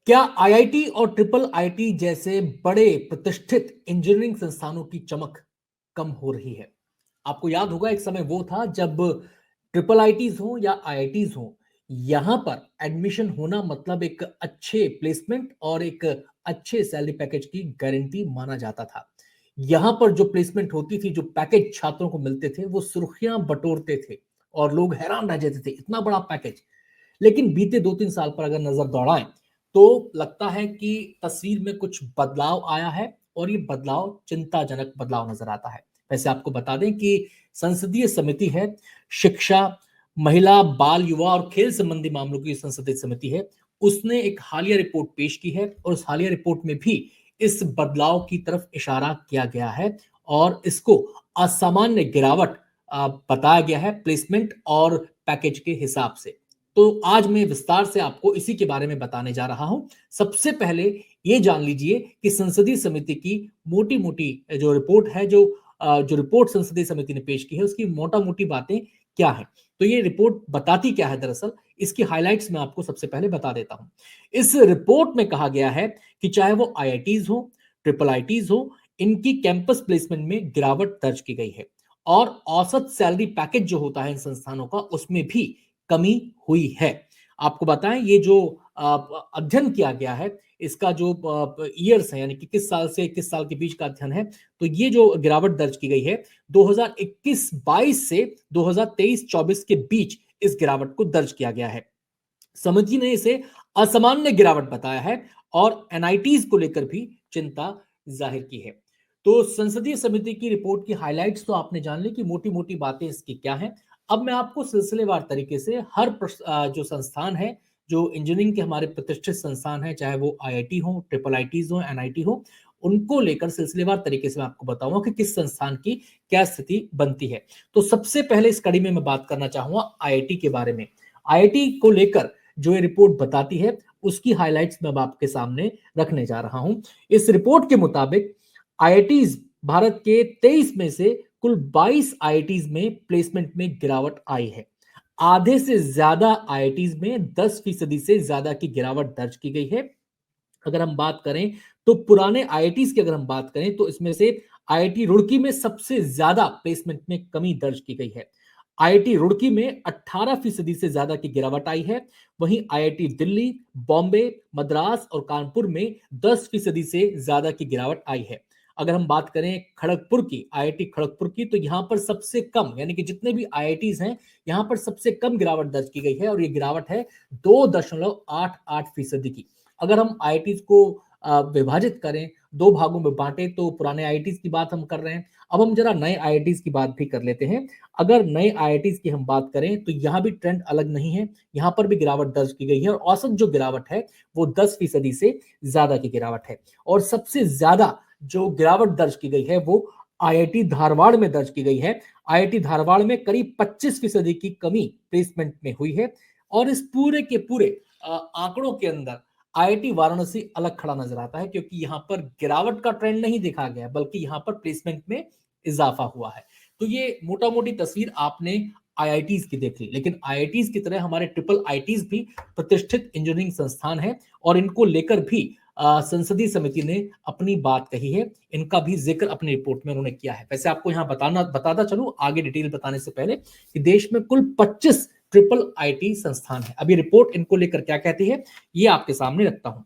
क्या आईआईटी और triple IT जैसे बड़े प्रतिष्ठित इंजीनियरिंग संस्थानों की चमक कम हो रही है? आपको याद होगा एक समय वो था जब ट्रिपल आईटीज हो या आईआईटीज हो, यहां पर एडमिशन होना मतलब एक अच्छे प्लेसमेंट और एक अच्छे सैलरी पैकेज की गारंटी माना जाता था। यहां पर जो प्लेसमेंट होती थी, जो पैकेज छात्रों को मिलते थे, वो सुर्खियां बटोरते थे और लोग हैरान रह जाते थे, इतना बड़ा पैकेज। लेकिन बीते 2-3 साल पर अगर नजर दौड़ाएं तो लगता है कि तस्वीर में कुछ बदलाव आया है और ये बदलाव चिंताजनक बदलाव नजर आता है। वैसे आपको बता दें कि संसदीय समिति है, शिक्षा, महिला, बाल, युवा और खेल संबंधी मामलों की संसदीय समिति है, उसने एक हालिया रिपोर्ट पेश की है और उस हालिया रिपोर्ट में भी इस बदलाव की तरफ इशारा किया गया है और इसको असामान्य गिरावट बताया गया है प्लेसमेंट और पैकेज के हिसाब से। तो आज मैं विस्तार से आपको इसी के बारे में बताने जा रहा हूं। सबसे पहले ये जान लीजिए कि संसदीय समिति की मोटी मोटी जो रिपोर्ट है, जो रिपोर्ट संसदीय समिति ने पेश की है, उसकी मोटा मोटी बातें क्या है। तो ये रिपोर्ट बताती क्या है, दरअसल इसकी हाइलाइट्स मैं आपको सबसे पहले बता देता हूं। इस रिपोर्ट में कहा गया है कि चाहे वो आईआईटीज हो, ट्रिपल आईटीज हो, इनकी कैंपस प्लेसमेंट में गिरावट दर्ज की गई है और औसत सैलरी पैकेज जो होता है इन संस्थानों का, उसमें भी कमी हुई है। आपको बताएं, ये जो अध्ययन किया गया है, इसका जो ईयर्स है, यानी कि किस साल से किस साल के बीच का अध्ययन है, तो ये जो गिरावट दर्ज की गई है 2021-22 से 2023-24 के बीच इस गिरावट को दर्ज किया गया है। समिति ने इसे असामान्य गिरावट बताया है और एनआईटीज को लेकर भी चिंता जाहिर की है। तो संसदीय समिति की रिपोर्ट की हाइलाइट्स तो आपने जान ली कि मोटी मोटी बातें इसकी क्या हैं। अब मैं आपको सिलसिलेवार तरीके से हर जो संस्थान है, जो इंजीनियरिंग के हमारे प्रतिष्ठित संस्थान है, चाहे वो आईआईटी हो, ट्रिपल आईटीज हो, एनआईटी हो, उनको लेकर सिलसिलेवार तरीके से मैं आपको बताऊंगा कि किस संस्थान की क्या स्थिति बनती है। तो सबसे पहले इस कड़ी में मैं बात करना चाहूंगा आईआईटी के बारे में। आईआईटी को लेकर जो ये रिपोर्ट बताती है, उसकी हाइलाइट्स मैं अब आपके सामने रखने जा रहा हूं। इस रिपोर्ट के मुताबिक आईआईटीज भारत के 23 में से कुल 22 आईआईटीज में प्लेसमेंट में गिरावट आई है। आधे से ज्यादा आईआईटीज में 10% से ज्यादा की गिरावट दर्ज की गई है। अगर हम बात करें तो पुराने आईआईटीज की अगर हम बात करें तो इसमें से आईआईटी रुड़की में सबसे ज्यादा प्लेसमेंट में कमी दर्ज की गई है। आईआईटी रुड़की में 18% से ज्यादा की गिरावट आई है। वहीं आईआईटी दिल्ली, बॉम्बे, मद्रास और कानपुर में 10% से ज्यादा की गिरावट आई है। अगर हम बात करें खड़गपुर की, आईआईटी खड़गपुर की, तो यहां पर सबसे कम, यानी कि जितने भी आईआईटीज हैं, यहां पर सबसे कम गिरावट दर्ज की गई है और ये गिरावट है 2.88% की। अगर हम आईआईटीज को विभाजित करें, दो भागों में बांटे, तो पुराने आईआईटीज की बात हम कर रहे हैं। अब हम जरा नए आईआईटीज की बात भी कर लेते हैं। अगर नए आईआईटीज की हम बात करें तो यहाँ भी ट्रेंड अलग नहीं है, यहाँ पर भी गिरावट दर्ज की गई है और औसत जो गिरावट है वो 10% से ज्यादा की गिरावट है। और सबसे ज्यादा जो गिरावट दर्ज की गई है वो आईआईटी धारवाड़ में दर्ज की गई है। आईआईटी धारवाड़ में करीब 25% की कमी प्लेसमेंट में हुई है। और इस पूरे के पूरे आंकड़ों के अंदर आईआईटी वाराणसी अलग खड़ा नजर आता है, क्योंकि यहां पर गिरावट का ट्रेंड नहीं देखा गया, बल्कि यहां पर प्लेसमेंट में इजाफा हुआ है। तो ये मोटा मोटी तस्वीर आपने आईआईटीज की देख ली, लेकिन आईआईटीज की तरह हमारे ट्रिपल आईटीज भी प्रतिष्ठित इंजीनियरिंग संस्थान है और इनको लेकर भी संसदीय समिति ने अपनी बात कही है। इनका भी जिक्र अपनी रिपोर्ट में उन्होंने किया है। वैसे आपको यहां बताता चलूं आगे डिटेल बताने से पहले कि देश में कुल 25 ट्रिपल आईटी संस्थान है। अभी रिपोर्ट इनको लेकर क्या कहती है ये आपके सामने रखता हूं।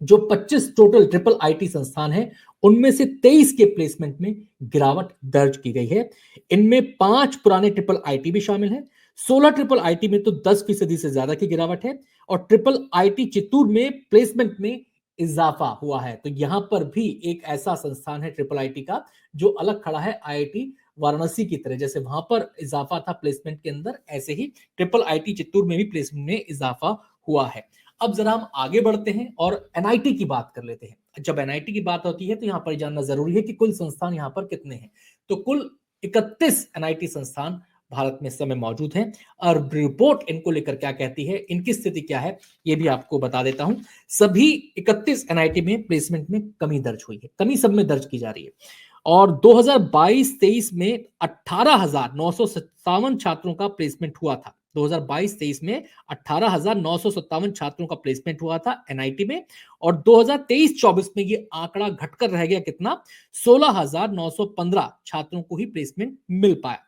जो 25 टोटल ट्रिपल आईटी संस्थान है, उनमें से 23 के प्लेसमेंट में गिरावट दर्ज की गई है। इनमें 5 पुराने ट्रिपल आईटी भी शामिल है। 16 ट्रिपल आईटी में तो 10% से ज्यादा की गिरावट है और ट्रिपल आईटी चित्तूर में प्लेसमेंट में इजाफा हुआ है। तो यहां पर भी एक ऐसा संस्थान है ट्रिपल आईटी का जो अलग खड़ा है आईआईटी वाराणसी की तरह। जैसे वहां पर इजाफा था प्लेसमेंट के अंदर, ऐसे ही ट्रिपल आईटी चित्तूर में भी प्लेसमेंट में इजाफा हुआ है। अब जरा हम आगे बढ़ते हैं और एनआईटी की बात कर लेते हैं। जब एनआईटी की बात होती है तो यहां पर जानना जरूरी है कि कुल संस्थान यहां पर कितने हैं। तो कुल 31 एनआईटी संस्थान भारत में इस समय मौजूद हैं और रिपोर्ट इनको लेकर क्या कहती है, इनकी स्थिति क्या है, ये भी आपको बता देता हूं। सभी 31 एनआईटी में प्लेसमेंट में कमी दर्ज हुई है, कमी सब में दर्ज की जा रही है। और 2022-23 में 18,957 छात्रों का प्लेसमेंट हुआ था। 2022-23 में 18,957 छात्रों का प्लेसमेंट हुआ था एनआईटी में, और 2023-24 में ये आंकड़ा घटकर रह गया कितना, 16,915 छात्रों को ही प्लेसमेंट मिल पाया।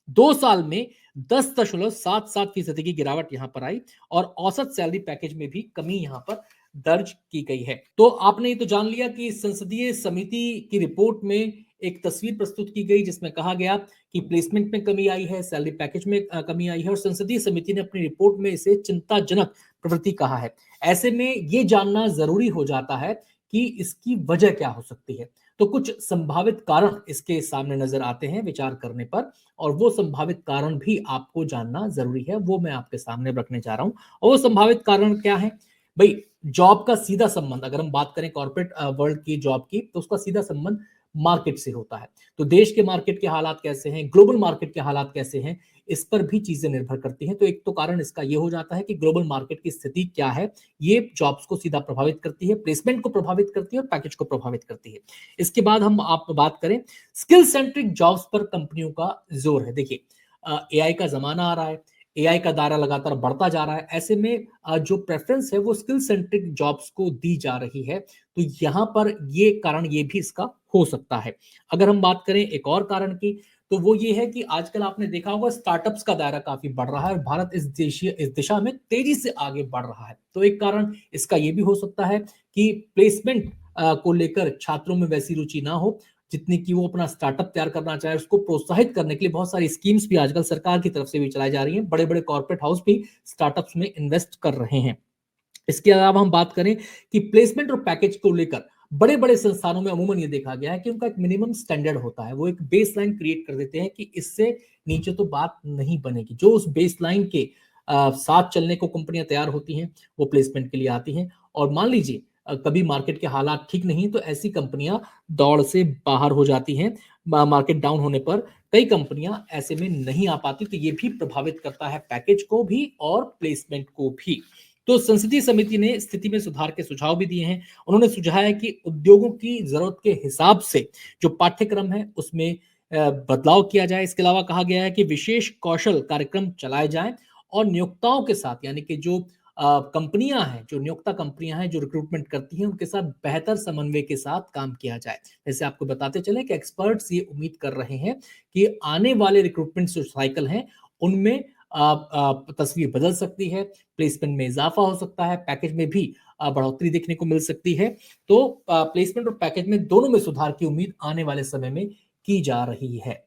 2 साल में 10.77% की गिरावट यहां पर आई, और औसत सैलरी पैकेज में भी कमी यहां पर दर्ज की गई है। तो आपने ये तो जान लिया कि संसदीय समिति की रिपोर्ट में एक तस्वीर प्रस्तुत की गई जिसमें कहा गया कि प्लेसमेंट में कमी आई है, सैलरी पैकेज में कमी आई है, और संसदीय समिति ने अपनी रिपोर्ट में इसे चिंताजनक प्रवृत्ति कहा है। ऐसे में ये जानना जरूरी हो जाता है कि इसकी वजह क्या हो सकती है। तो कुछ संभावित कारण इसके सामने नजर आते हैं विचार करने पर, और वो संभावित कारण भी आपको जानना जरूरी है, वो मैं आपके सामने रखने जा रहा हूं। और वो संभावित कारण क्या है भाई? जॉब का सीधा संबंध, अगर हम बात करें कॉर्पोरेट वर्ल्ड की जॉब की, तो उसका सीधा संबंध मार्केट से होता है। तो देश के मार्केट के हालात कैसे हैं, ग्लोबल मार्केट के हालात कैसे हैं, इस पर भी चीजें निर्भर करती हैं। तो एक तो कारण इसका ये हो जाता है कि ग्लोबल मार्केट की स्थिति क्या है, ये जॉब्स को सीधा प्रभावित करती है, प्लेसमेंट को प्रभावित करती है और पैकेज को प्रभावित करती है। इसके बाद हम आप बात करें स्किल सेंट्रिक जॉब्स पर कंपनियों का जोर है। देखिए, एआई का जमाना आ रहा है, एआई का दायरा लगातार बढ़ता जा रहा है। ऐसे में जो प्रेफरेंस है वो स्किल सेंट्रिक जॉब्स को दी जा रही है। तो यहाँ पर ये कारण ये भी इसका हो सकता है। अगर हम बात करें एक और कारण की, तो वो ये है कि आजकल आपने देखा होगा स्टार्टअप्स का दायरा काफी बढ़ रहा है और भारत इस दिशा में तेजी से आगे बढ़ रहा है। तो एक कारण इसका ये भी हो सकता है कि प्लेसमेंट को लेकर छात्रों में वैसी रुचि ना हो जितनी कि वो अपना स्टार्टअप तैयार करना चाहे। उसको प्रोत्साहित करने के लिए बहुत सारी स्कीम्स भी आजकल सरकार की तरफ से भी चलाई जा रही हैं। बड़े बड़े कॉर्पोरेट हाउस भी स्टार्टअप्स में इन्वेस्ट कर रहे हैं। इसके अलावा हम बात करें कि प्लेसमेंट और पैकेज को लेकर बड़े बड़े संस्थानों में अमूमन ये देखा गया है कि उनका एक मिनिमम स्टैंडर्ड होता है। वो एक बेस लाइन क्रिएट कर देते हैं कि इससे नीचे तो बात नहीं बनेगी। जो उस बेस लाइन के साथ चलने को कंपनियां तैयार होती हैं वो प्लेसमेंट के लिए आती हैं। और मान लीजिए कभी मार्केट के हालात ठीक नहीं तो ऐसी कंपनियां दौड़ से बाहर हो जाती हैं। मार्केट डाउन होने पर कई कंपनियां ऐसे में नहीं आ पाती, तो ये भी प्रभावित करता है पैकेज को भी और प्लेसमेंट को भी। तो संसदीय समिति ने स्थिति में सुधार के सुझाव भी दिए हैं। उन्होंने सुझाया है कि उद्योगों की जरूरत के हिसाब से जो पाठ्यक्रम है उसमें बदलाव किया जाए। इसके अलावा कहा गया है कि विशेष कौशल कार्यक्रम चलाए जाएं और नियोक्ताओं के साथ, यानी कि जो कंपनियां हैं, जो नियोक्ता कंपनियां हैं जो रिक्रूटमेंट करती हैं, उनके साथ बेहतर समन्वय के साथ काम किया जाए। जैसे आपको बताते चले कि एक्सपर्ट्स ये उम्मीद कर रहे हैं कि आने वाले रिक्रूटमेंट जो साइकिल हैं उनमें तस्वीर बदल सकती है, प्लेसमेंट में इजाफा हो सकता है, पैकेज में भी बढ़ोतरी देखने को मिल सकती है। तो प्लेसमेंट और पैकेज में दोनों में सुधार की उम्मीद आने वाले समय में की जा रही है।